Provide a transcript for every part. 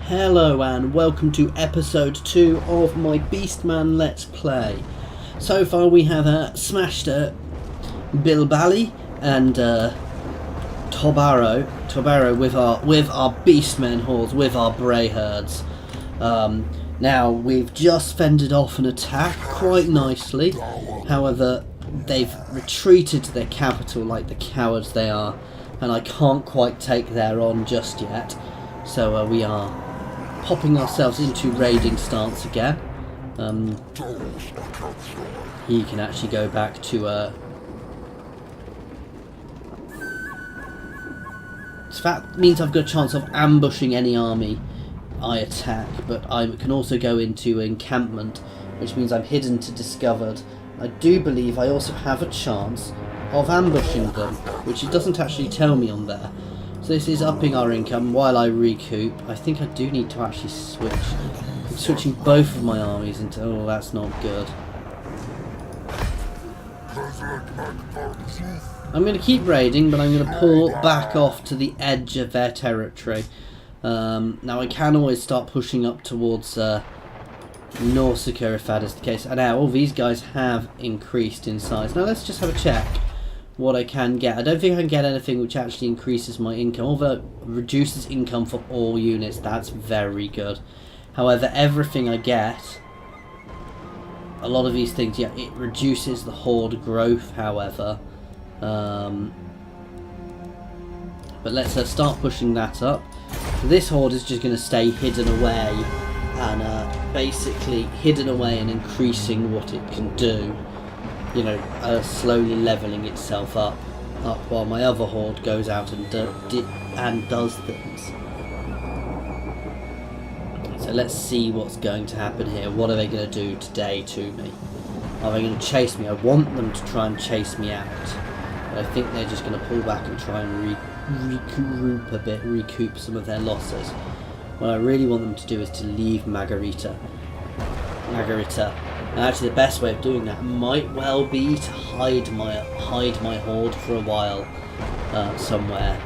Hello and welcome to episode 2 of my Beastman Let's Play. So far we have smashed Bilbali and Tobaro with our Beastmen hordes, with our Bray herds. Now we've just fended off an attack quite nicely, however they've retreated to their capital like the cowards they are, and I can't quite take their on just yet, so we are popping ourselves into raiding stance again. He can actually go back to that means I've got a chance of ambushing any army I attack, but I can also go into encampment, which means I'm hidden to discovered. I do believe I also have a chance of ambushing them, which it doesn't actually tell me on there. So this is upping our income while I recoup. I think I do need to actually switch. I'm switching both of my armies into... oh, that's not good. I'm going to keep raiding, but I'm going to pull back off to the edge of their territory. Now I can always start pushing up towards Nausicaa if that is the case. And now all these guys have increased in size. Now let's just have a check what I can get. I don't think I can get anything which actually increases my income, although it reduces income for all units. That's very good. However, everything I get, a lot of these things, yeah, it reduces the horde growth, however. But let's start pushing that up. This horde is just going to stay hidden away, and basically hidden away and increasing what it can do. You know, slowly levelling itself up while my other horde goes out and does things. So let's see what's going to happen here. What are they going to do today to me? Are they going to chase me? I want them to try and chase me out, but I think they're just going to pull back and try and recoup some of their losses. What I really want them to do is to leave Margarita. And actually the best way of doing that might well be to hide my horde for a while somewhere,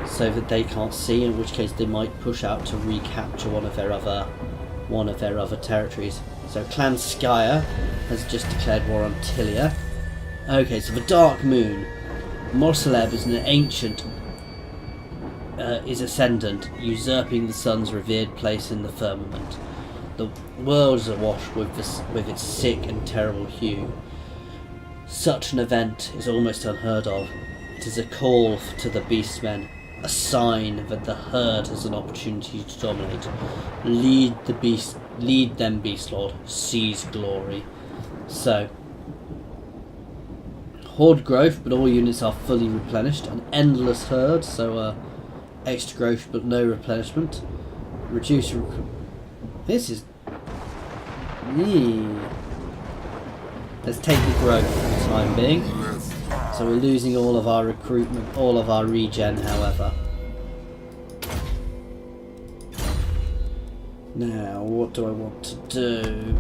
so that they can't see, in which case they might push out to recapture one of their other territories. So Clan Skyer has just declared war on Tilia. Okay, so the Dark Moon. Morsaleb is an ancient is ascendant, usurping the sun's revered place in the firmament. The world is awash with its sick and terrible hue. Such an event is almost unheard of. It is a call to the Beastmen, a sign that the herd has an opportunity to dominate. Lead them, Beastlord. Seize glory. So, horde growth, but all units are fully replenished. An endless herd, so extra growth but no replenishment. Reduce. This is... let's take the growth for the time being. So we're losing all of our recruitment, all of our regen, however. Now, what do I want to do?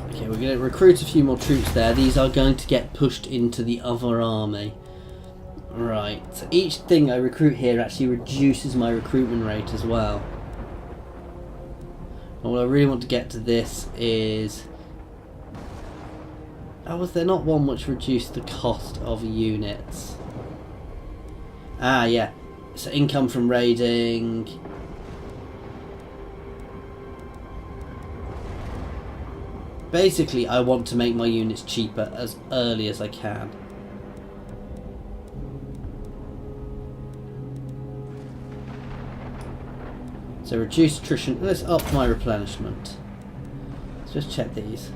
Okay, we're going to recruit a few more troops there. These are going to get pushed into the other army. Right, so each thing I recruit here actually reduces my recruitment rate as well. And what I really want to get to this is... oh, was there not one which reduced the cost of units? Ah, yeah. So income from raiding. Basically, I want to make my units cheaper as early as I can. So reduce attrition. Let's up my replenishment. Let's just check these.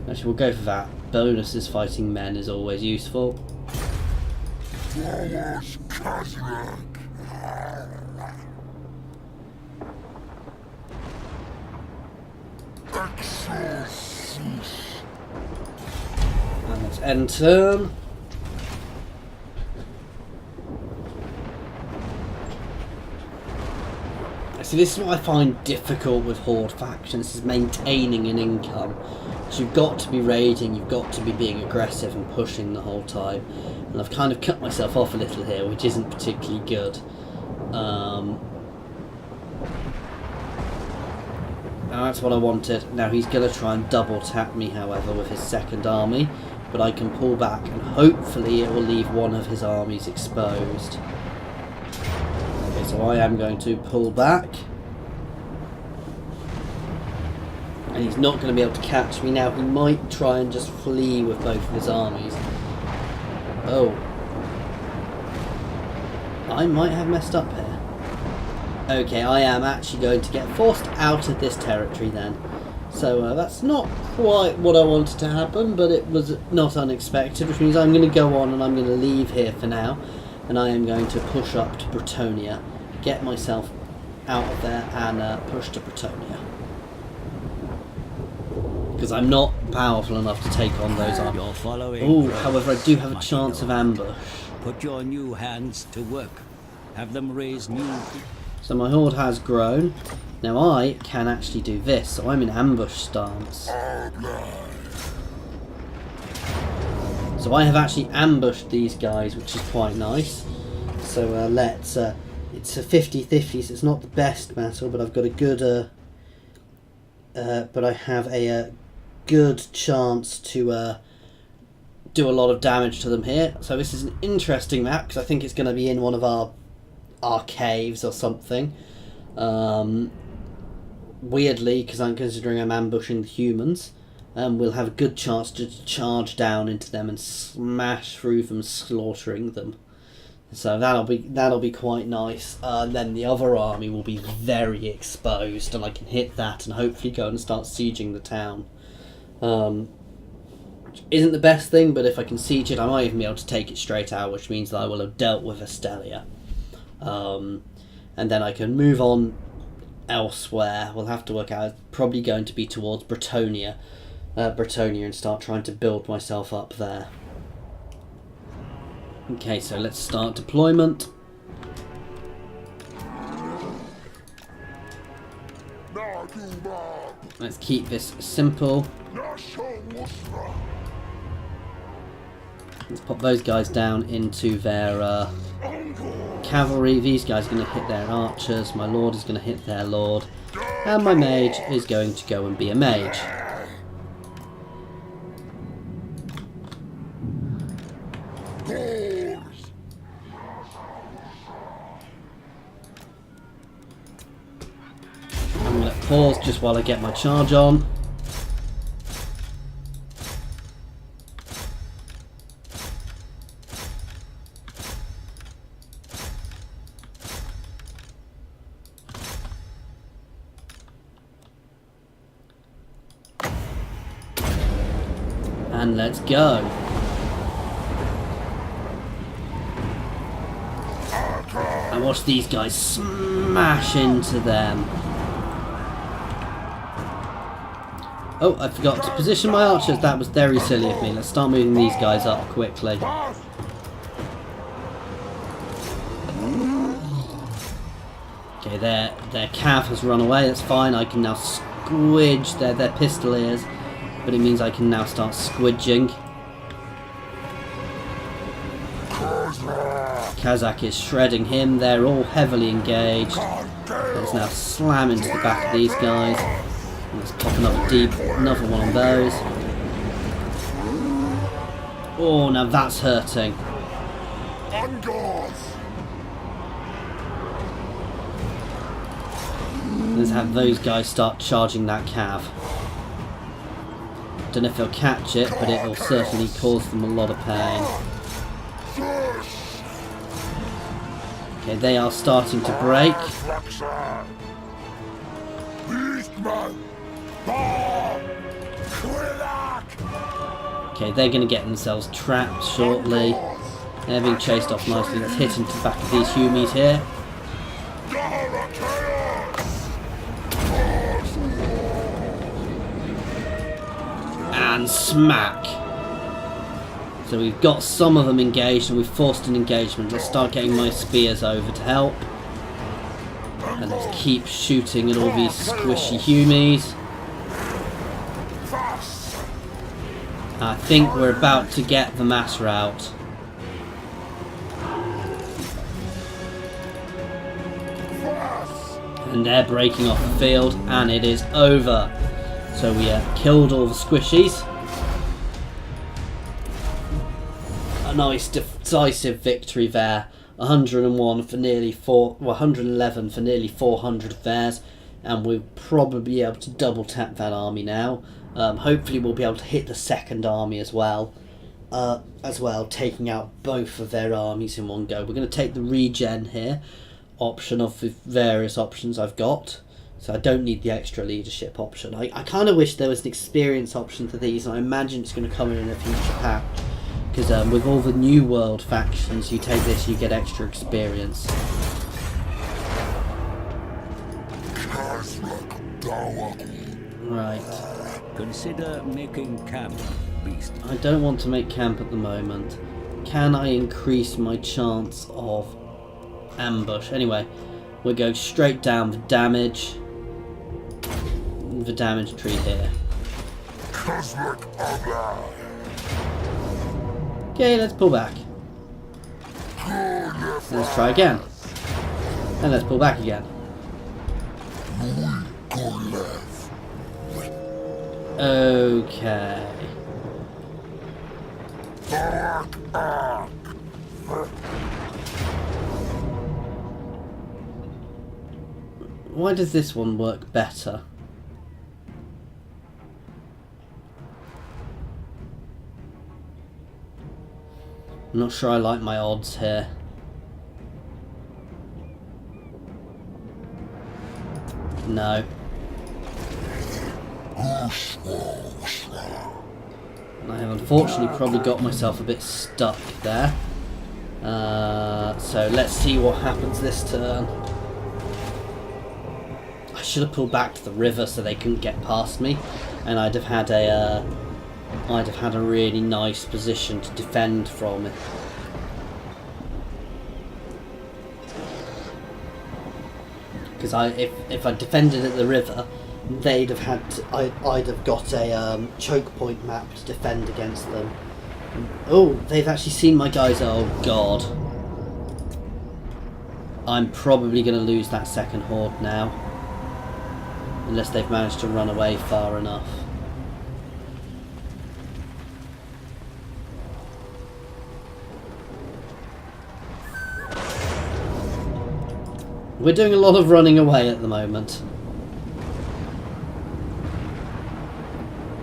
Actually, we'll go for that. Bonuses fighting men is always useful. Khazrak. And let's end turn. See, this is what I find difficult with Horde factions, is maintaining an income. So you've got to be raiding, you've got to be being aggressive and pushing the whole time. And I've kind of cut myself off a little here, which isn't particularly good. Now that's what I wanted. Now he's going to try and double tap me, however, with his second army. But I can pull back and hopefully it will leave one of his armies exposed. Okay, so I am going to pull back. And he's not going to be able to catch me now. He might try and just flee with both of his armies. Oh. I might have messed up here. Okay, I am actually going to get forced out of this territory then. So that's not quite what I wanted to happen, but it was not unexpected, which means I'm going to go on and I'm going to leave here for now. And I am going to push up to Bretonnia, get myself out of there and push to Bretonnia. Because I'm not powerful enough to take on those armies. Oh, however, I do have a chance of ambush. Put your new hands to work. Have them raise new... So my horde has grown. Now I can actually do this, so I'm in ambush stance. So I have actually ambushed these guys, which is quite nice. So let's... it's a 50-50, so it's not the best battle, but I've got a good... but I have a good chance to do a lot of damage to them here. So this is an interesting map, because I think it's going to be in one of our caves or something. Weirdly, because I'm considering I'm ambushing the humans, we'll have a good chance to charge down into them and smash through them, slaughtering them. So that'll be quite nice. And then the other army will be very exposed, and I can hit that and hopefully go and start sieging the town. Which isn't the best thing, but if I can siege it, I might even be able to take it straight out, which means that I will have dealt with Estalian. And then I can move on elsewhere. We'll have to work out. It's probably going to be towards Bretonnia, and start trying to build myself up there. Okay, so let's start deployment. Let's keep this simple. Let's pop those guys down into their cavalry. These guys are going to hit their archers. My lord is going to hit their lord. And my mage is going to go and be a mage. I'm going to pause just while I get my charge on. And let's go. And watch these guys smash into them. Oh, I forgot to position my archers. That was very silly of me. Let's start moving these guys up quickly. Okay, their cav has run away. That's fine. I can now squidge their pistoliers. But it means I can now start squidging. Khazrak is shredding him. They're all heavily engaged. Let's now slam into the back of these guys. Let's pop another one on those. Oh, now that's hurting. Let's have those guys start charging that cav. Don't know if they'll catch it, but it will certainly cause them a lot of pain. Okay, they are starting to break. Okay, they're going to get themselves trapped shortly. They're being chased off nicely. Let's hit into the back of these humies here. And smack. So we've got some of them engaged and we've forced an engagement. Let's start getting my spears over to help. And let's keep shooting at all these squishy humies. I think we're about to get the matter out. And they're breaking off the field, and it is over. So we have killed all the squishies. A nice decisive victory there. 101 for nearly 111 for nearly 400 of theirs, and we'll probably be able to double tap that army now. Hopefully we'll be able to hit the second army as well, taking out both of their armies in one go. We're going to take the regen here option of the various options I've got, so I don't need the extra leadership option. I kind of wish there was an experience option for these, and I imagine it's going to come in a future patch, because with all the new world factions, you take this, you get extra experience. Right. Consider making camp, Beastmen. I don't want to make camp at the moment. Can I increase my chance of ambush? Anyway, we're going straight down the damage tree here. Okay, let's pull back. Let's try again. And let's pull back again. Okay. Why does this one work better? I'm not sure I like my odds here. No. I have unfortunately probably got myself a bit stuck there. So let's see what happens this turn. I should have pulled back to the river so they couldn't get past me, and I'd have had a really nice position to defend from it. Because if I defended at the river, they'd have had I'd have got a choke point map to defend against them. Oh, they've actually seen my guys. Oh god, I'm probably going to lose that second horde now, unless they've managed to run away far enough. We're doing a lot of running away at the moment.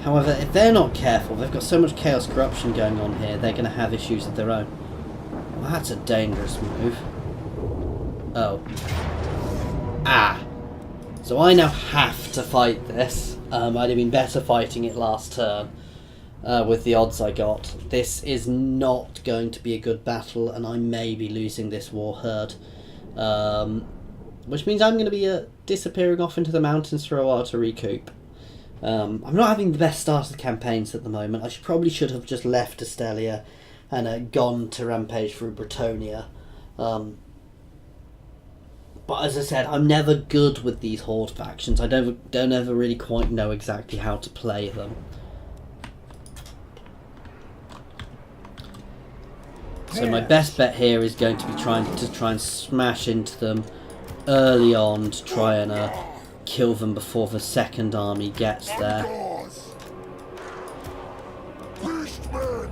However, if they're not careful, they've got so much chaos corruption going on here, they're going to have issues of their own. Well, that's a dangerous move. Oh. Ah. So I now have to fight this. I'd have been better fighting it last turn with the odds I got. This is not going to be a good battle, and I may be losing this war herd. Which means I'm going to be disappearing off into the mountains for a while to recoup. I'm not having the best start of the campaigns at the moment. I probably should have just left Estalian and gone to rampage through Bretonnia. But as I said, I'm never good with these horde factions. I don't ever really quite know exactly how to play them. So my best bet here is going to be trying and smash into them early on to try and kill them before the second army gets there. Beastmen!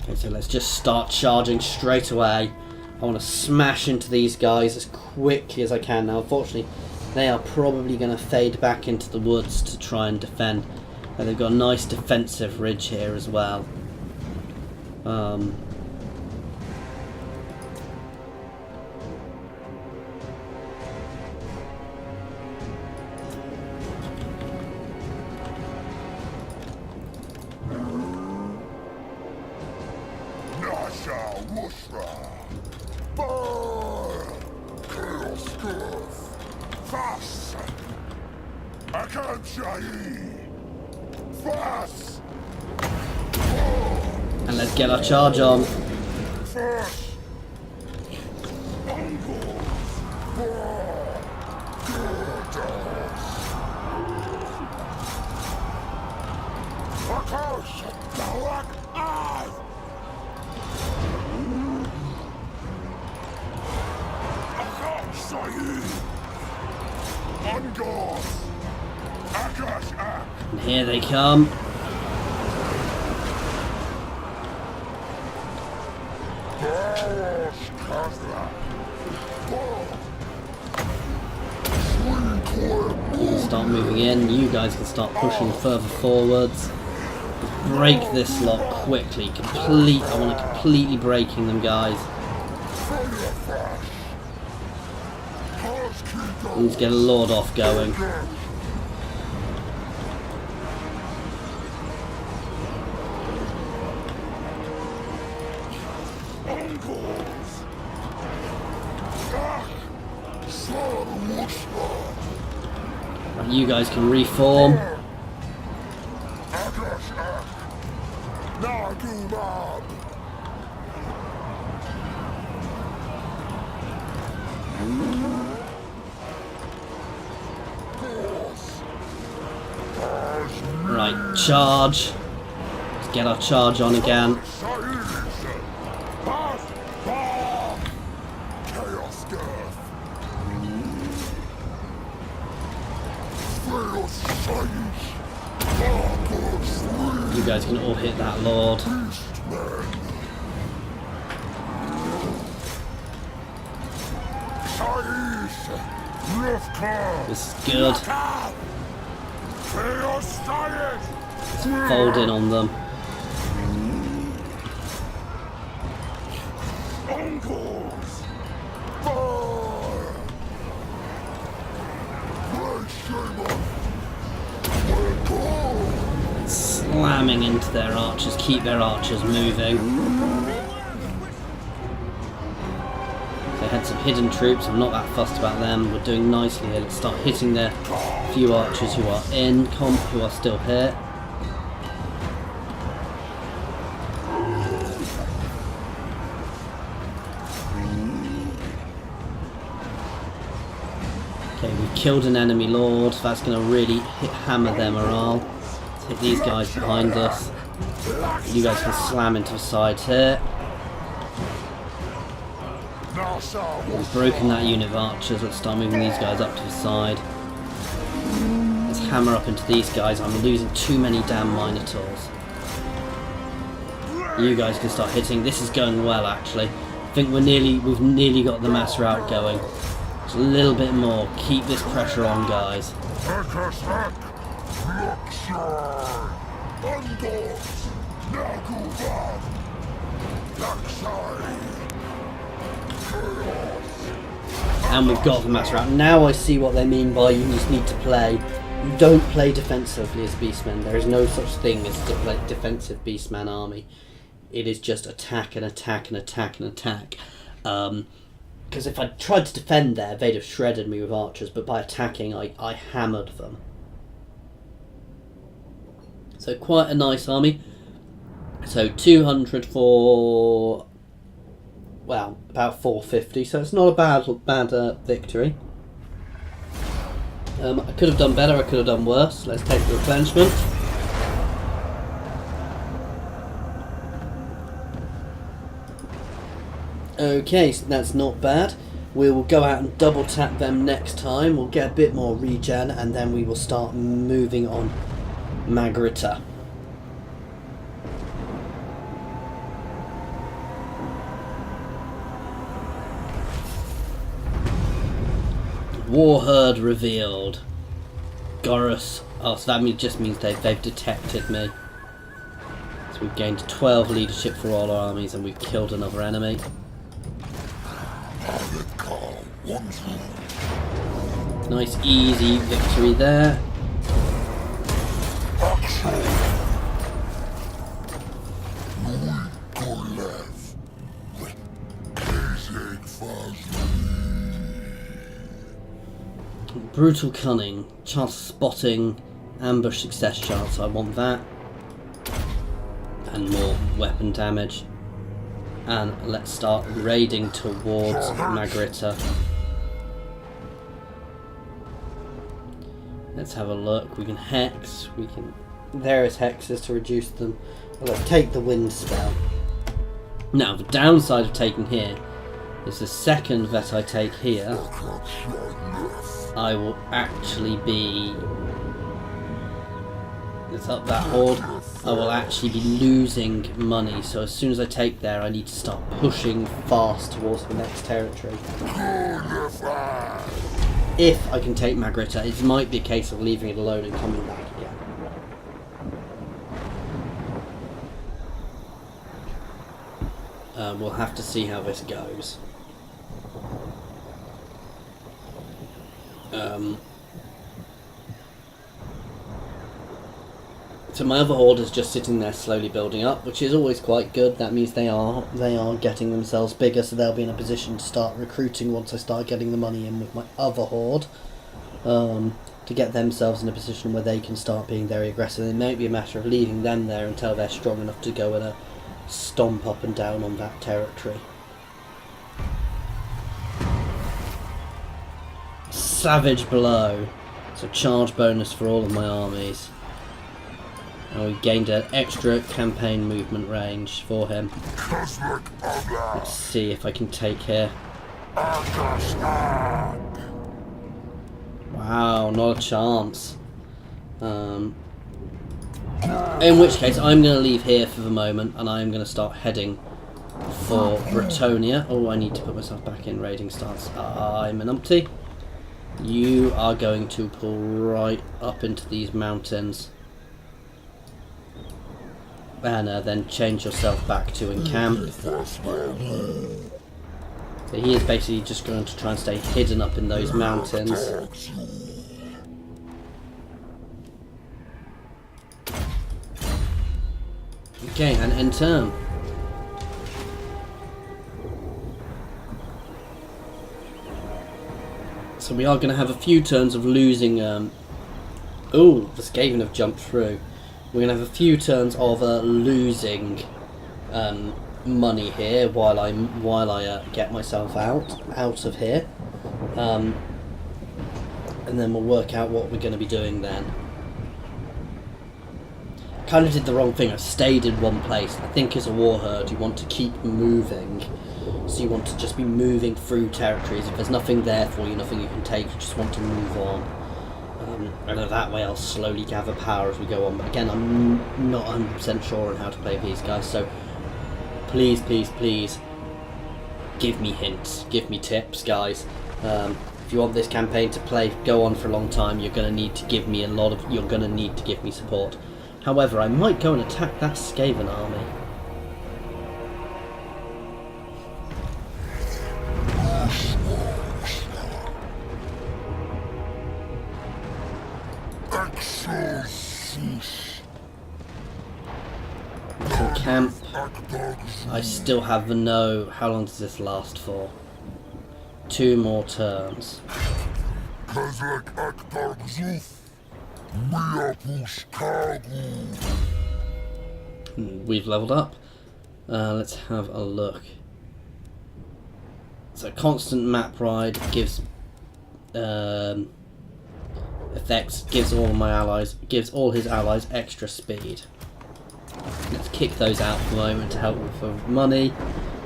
Okay, so let's just start charging straight away. I want to smash into these guys as quickly as I can. Now, unfortunately, they are probably going to fade back into the woods to try and defend. And they've got a nice defensive ridge here as well. And let's get our charge on. And here they come. Start moving in. You guys can start pushing further forwards. Break this lot quickly. I want to completely breaking them, guys. Let's get a Lord off going. Right, you guys can reform. Right, charge. Let's get our charge on again. You guys can all hit that Lord. This is good. Let's fold in on them. Slamming into their archers, keep their archers moving. They had some hidden troops, I'm not that fussed about them. We're doing nicely here. Let's start hitting their few archers who are in comp, who are still here. Okay, we've killed an enemy lord. That's going to really hammer their morale. Let's hit these guys behind us. You guys can slam into the sides here. We've broken that unit of archers. Let's start moving these guys up to the side. Let's hammer up into these guys. I'm losing too many damn minotaurs. You guys can start hitting. This is going well, actually. I think we've nearly got the mass rout going. Just a little bit more. Keep this pressure on, guys. And we've got the mass rout. Now I see what they mean by you just need to play. You don't play defensively as Beastmen. There is no such thing as a defensive Beastman army. It is just attack and attack and attack and attack. Because if I tried to defend there, they'd have shredded me with archers, but by attacking, I hammered them. So quite a nice army. So 200 for, well, about 450, so it's not a bad victory. I could have done better, I could have done worse. Let's take the replenishment. Okay, so that's not bad. We will go out and double tap them next time. We'll get a bit more regen and then we will start moving on Magrita. Warherd revealed. Gorus. Oh, so that just means they've detected me. So we've gained 12 leadership for all our armies and we've killed another enemy. Nice easy victory there. Brutal Cunning, chance of spotting, ambush success chance, I want that. And more weapon damage. And let's start raiding towards Magritta. Let's have a look. We can hex, we can... There is hexes to reduce them. Let's take the wind spell. Now, the downside of taking here is the second that I take here, I will actually be... Let's up that horde. I will actually be losing money, so as soon as I take there I need to start pushing fast towards the next territory. If I can take Magritta, it might be a case of leaving it alone and coming back again. We'll have to see how this goes. So my other horde is just sitting there slowly building up, which is always quite good. That means they are getting themselves bigger, so they'll be in a position to start recruiting once I start getting the money in with my other horde, to get themselves in a position where they can start being very aggressive. It may be a matter of leaving them there until they're strong enough to go and stomp up and down on that territory. Savage Blow. So charge bonus for all of my armies. And we gained an extra campaign movement range for him. Let's see if I can take here. Wow, not a chance. In which case, I'm going to leave here for the moment, and I'm going to start heading for Bretonnia. Oh, I need to put myself back in raiding stance. I'm an umpty. You are going to pull right up into these mountains. And then change yourself back to encamp. So he is basically just going to try and stay hidden up in those mountains. Okay, and end turn. So we are going to have a few turns of losing... Oh, the Skaven have jumped through. We're going to have a few turns of losing money here while I get myself out of here, and then we'll work out what we're going to be doing then. Kind of did the wrong thing. I stayed in one place. I think as a war herd you want to keep moving, so you want to just be moving through territories. If there's nothing there for you, nothing you can take, you just want to move on. And that way I'll slowly gather power as we go on. But again, I'm not 100% sure on how to play these guys, so please, please, please give me hints, give me tips, guys. If you want this campaign to go on for a long time, you're going to need to give me you're going to need to give me support. However, I might go and attack that Skaven army. Camp. I still have the no. How long does this last for? 2 more turns. We've leveled up. Let's have a look. So constant map ride gives effects, gives all his allies extra speed. Let's kick those out for the moment to help with money.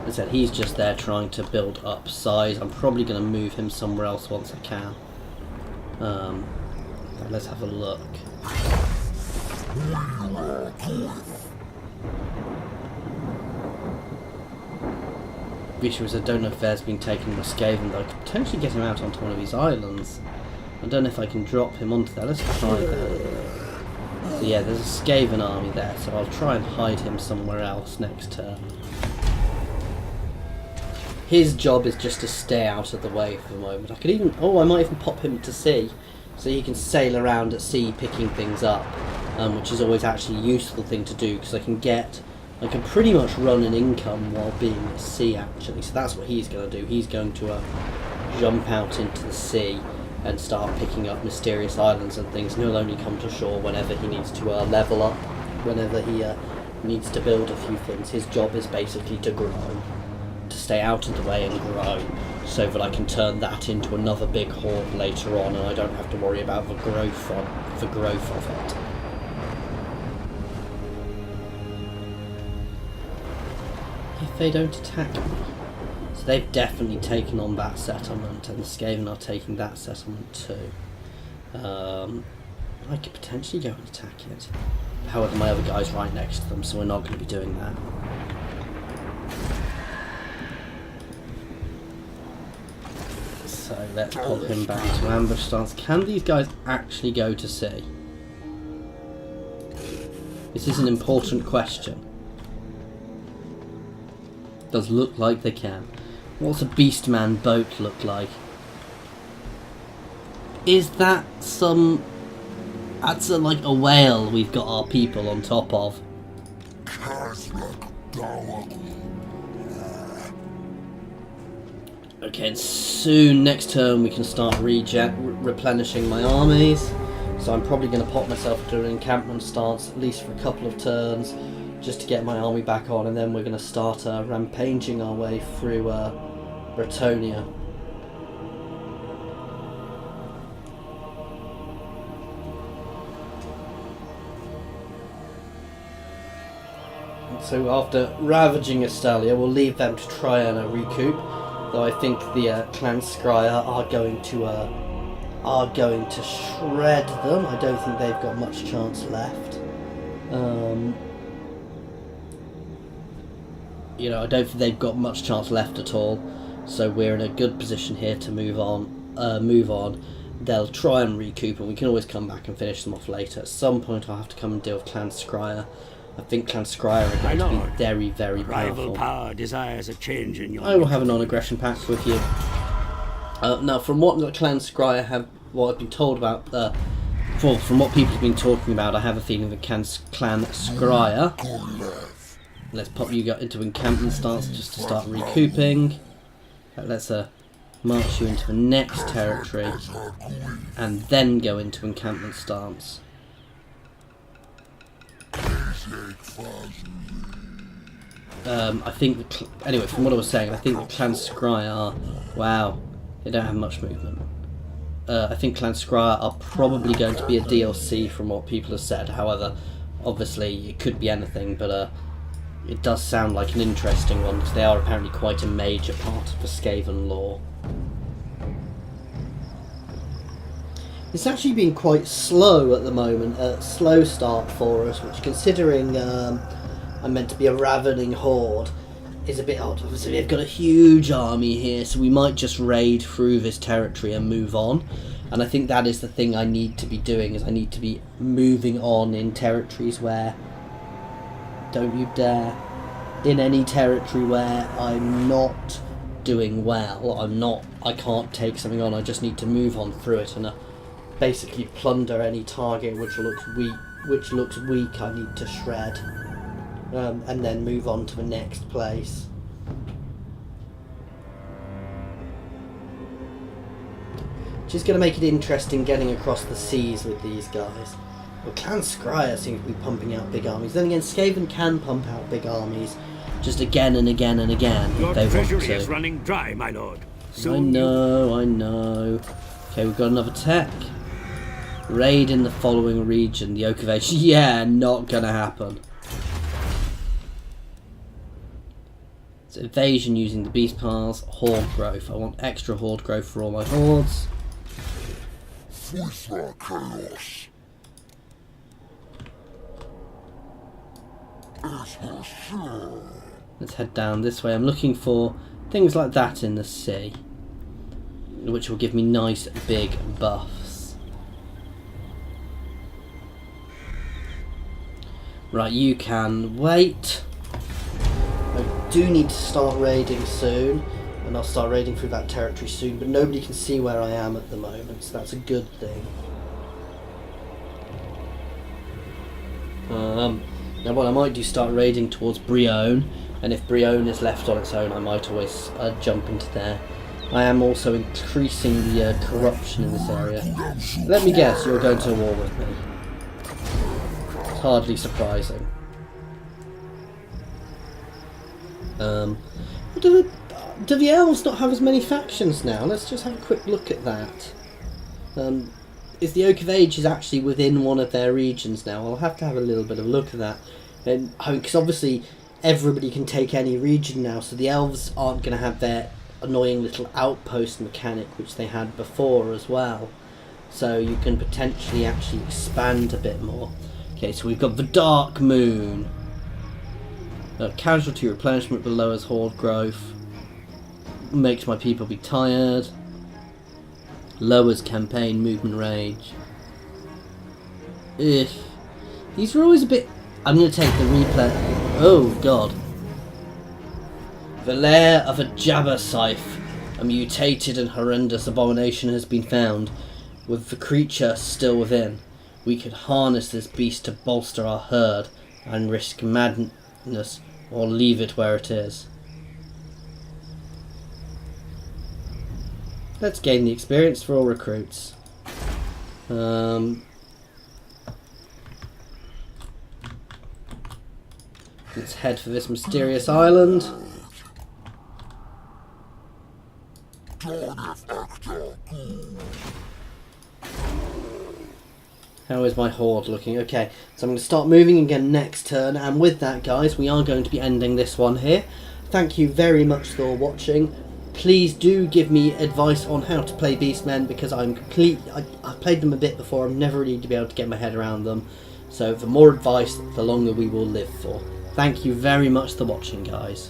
As I said, he's just there trying to build up size. I'm probably going to move him somewhere else once I can. Let's have a look. The issue is I don't know if there's been taken with Skaven, though I could potentially get him out onto one of these islands. I don't know if I can drop him onto there. Let's try that. So yeah, there's a Skaven army there, so I'll try and hide him somewhere else next turn. His job is just to stay out of the way for the moment. I could even... Oh, I might even pop him to sea, so he can sail around at sea picking things up, which is always actually a useful thing to do, because I can pretty much run an income while being at sea, actually. So that's what he's going to do. He's going to jump out into the sea and start picking up mysterious islands and things, and he'll only come to shore whenever he needs to level up, whenever he needs to build a few things. His job is basically to grow, to stay out of the way and grow, so that I can turn that into another big horde later on, and I don't have to worry about the growth of it. If they don't attack me. So they've definitely taken on that settlement, and the Skaven are taking that settlement too. I could potentially go and attack it. However, my other guy's right next to them, so we're not going to be doing that. So let's pop him back to ambush stance. Can these guys actually go to sea? This is an important question. Does look like they can. What's a Beastman boat look like? Is that some... That's like a whale we've got our people on top of. Khazrak Dawak. Okay, and soon, next turn, we can start replenishing my armies. So I'm probably going to pop myself into an encampment stance, at least for a couple of turns, just to get my army back on, and then we're going to start rampaging our way through Bretonnia. So after ravaging Estalian, we'll leave them to try and recoup. Though I think the Clan Scryer are going to shred them. I don't think they've got much chance left. You know, I don't think they've got much chance left at all. So we're in a good position here to move on. They'll try and recoup, and we can always come back and finish them off later. At some point, I'll have to come and deal with Clan Scryer. I think Clan Scryer are going to be very, very powerful. Rival power desires a change in your... I will have a non-aggression pact with you. Now, from what the Clan Scryer have, what I've been told about, from what people have been talking about, I have a feeling that Clan Scryer... Let's pop you into encampment stance just to start recouping. Let's march you into the next territory, and then go into encampment stance. I think, anyway, from what I was saying, I think the Clan Scryer are, wow, they don't have much movement. I think Clan Scryer are probably going to be a DLC from what people have said. However, obviously it could be anything, but it does sound like an interesting one, because they are apparently quite a major part of the Skaven lore. It's actually been quite slow at the moment, a slow start for us, which, considering I'm meant to be a ravening horde, is a bit odd. Obviously we've got a huge army here, so we might just raid through this territory and move on. And I think that is the thing I need to be doing, is I need to be moving on in territories where... Don't you dare. In any territory where I'm not doing well, I can't take something on, I just need to move on through it and basically plunder any target which looks weak. I need to shred, and then move on to the next place. Just going to make it interesting getting across the seas with these guys. Well, Clan Scryer seems to be pumping out big armies. Then again, Skaven can pump out big armies, just again and again and again if they want to. Your treasury is running dry, my lord. I know. Okay, we've got another tech. Raid in the following region, the Oak of Age. Yeah, not gonna happen. So evasion using the beast piles, horde growth. I want extra horde growth for all my hordes. Chaos. Let's head down this way. I'm looking for things like that in the sea, which will give me nice big buffs. Right, you can wait. I do need to start raiding soon, and I'll start raiding through that territory soon, but nobody can see where I am at the moment, so that's a good thing. Now what I might do, start raiding towards Brion, and if Brion is left on its own, I might always jump into there. I am also increasing the corruption in this area. Let me guess, you're going to war with me. It's hardly surprising. Do the elves not have as many factions now? Let's just have a quick look at that. Is the Oak of Age actually within one of their regions now? I'll have to have a little bit of a look at that. Because obviously everybody can take any region now, so the elves aren't going to have their annoying little outpost mechanic which they had before as well. So you can potentially actually expand a bit more. Okay, so we've got the Dark Moon. Casualty replenishment but lowers horde growth. Makes my people be tired. Lowers campaign movement rage. Ugh. These are always a bit... I'm going to take the replay. Oh god. The lair of a Jabbersaif, a mutated and horrendous abomination, has been found. With the creature still within, we could harness this beast to bolster our herd and risk madness or leave it where it is. Let's gain the experience for all recruits. Let's head for this mysterious island. How is my horde looking? Okay, so I'm going to start moving again next turn, and with that, guys, we are going to be ending this one here. Thank you very much for watching. Please do give me advice on how to play Beastmen, because I've played them a bit before. I'm never really going to be able to get my head around them. So the more advice, the longer we will live for. Thank you very much for watching, guys.